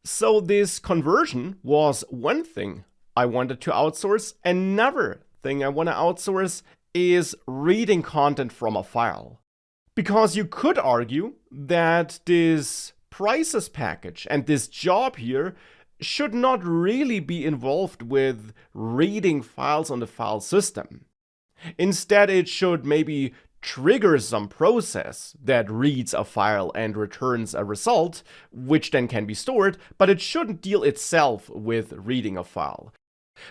So this conversion was one thing I wanted to outsource. Another thing I want to outsource is reading content from a file. Because you could argue that this prices package and this job here should not really be involved with reading files on the file system. Instead, it should maybe trigger some process that reads a file and returns a result, which then can be stored, but it shouldn't deal itself with reading a file.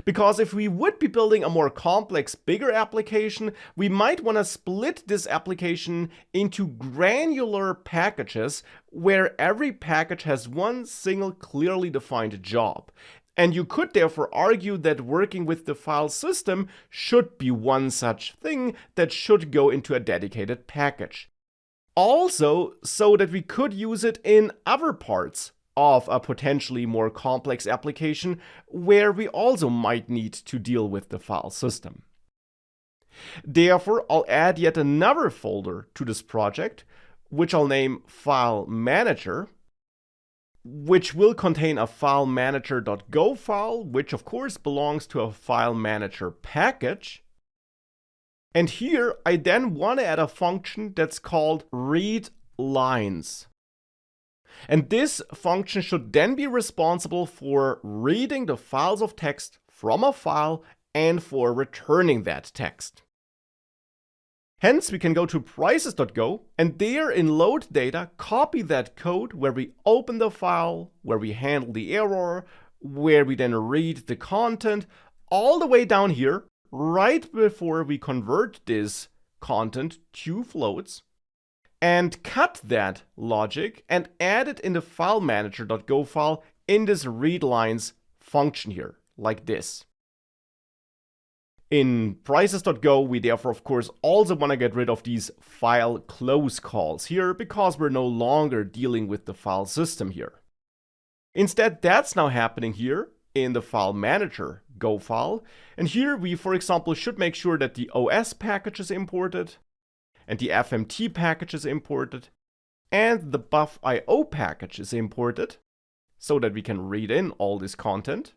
Because if we would be building a more complex, bigger application, we might want to split this application into granular packages where every package has one single clearly defined job. And you could therefore argue that working with the file system should be one such thing that should go into a dedicated package. Also, so that we could use it in other parts of a potentially more complex application where we also might need to deal with the file system. Therefore, I'll add yet another folder to this project, which I'll name File Manager, which will contain a filemanager.go file, which of course belongs to a file manager package. And here I then want to add a function that's called readLines. And this function should then be responsible for reading the files of text from a file and for returning that text. Hence, we can go to prices.go and there in load data, copy that code where we open the file, where we handle the error, where we then read the content, all the way down here, right before we convert this content to floats, and cut that logic and add it in the filemanager.go file in this readLines function here, like this. In prices.go, we therefore, of course, also want to get rid of these file close calls here because we're no longer dealing with the file system here. Instead, that's now happening here in the file manager Go file. And here we, for example, should make sure that the OS package is imported and the FMT package is imported and the buff.io package is imported so that we can read in all this content.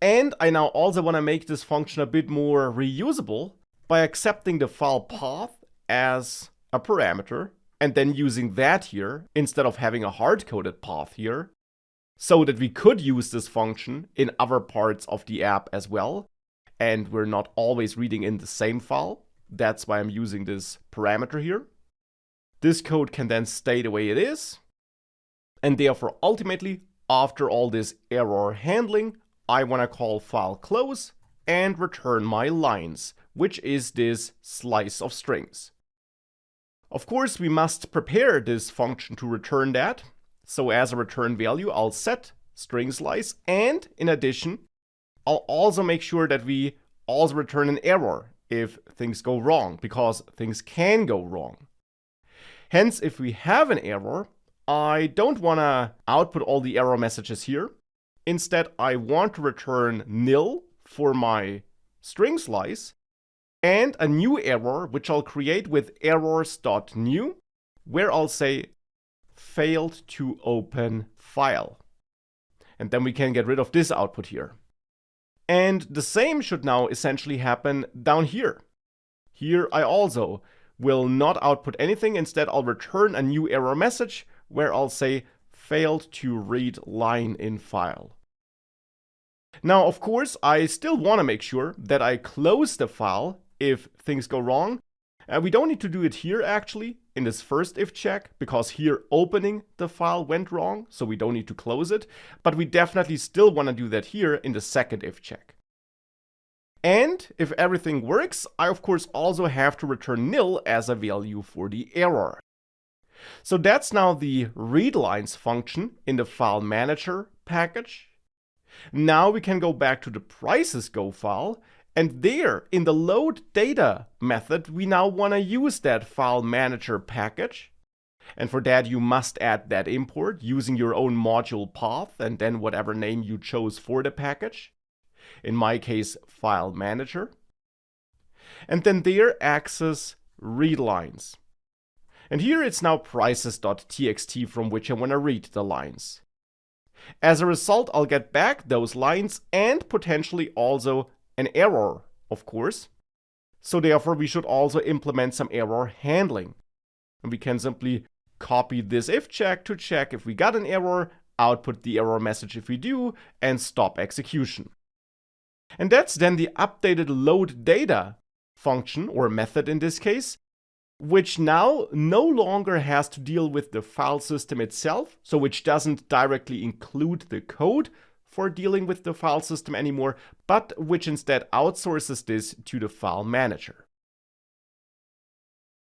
And I now also want to make this function a bit more reusable by accepting the file path as a parameter and then using that here instead of having a hard-coded path here, so that we could use this function in other parts of the app as well. And we're not always reading in the same file. That's why I'm using this parameter here. This code can then stay the way it is. And therefore, ultimately, after all this error handling, I want to call file close and return my lines, which is this slice of strings. Of course, we must prepare this function to return that. So as a return value, I'll set string slice. And in addition, I'll also make sure that we also return an error if things go wrong, because things can go wrong. Hence, if we have an error, I don't want to output all the error messages here. Instead, I want to return nil for my string slice and a new error, which I'll create with errors.new, where I'll say failed to open file. And then we can get rid of this output here. And the same should now essentially happen down here. Here I also will not output anything. Instead, I'll return a new error message where I'll say failed to read line in file. Now, of course, I still want to make sure that I close the file if things go wrong. We don't need to do it here actually in this first if check, because here opening the file went wrong, so we don't need to close it. But we definitely still want to do that here in the second if check. And if everything works, I of course also have to return nil as a value for the error. So that's now the readLines function in the file manager package. Now we can go back to the prices.go file, and there in the load data method, we now want to use that file manager package. And for that, you must add that import using your own module path and then whatever name you chose for the package. In my case, file manager. And then there access readLines. And here it's now prices.txt from which I want to read the lines. As a result, I'll get back those lines and potentially also an error, of course. So therefore, we should also implement some error handling. And we can simply copy this if check to check if we got an error, output the error message if we do, and stop execution. And that's then the updated load data function, or method in this case, which now no longer has to deal with the file system itself, so which doesn't directly include the code for dealing with the file system anymore, but which instead outsources this to the file manager.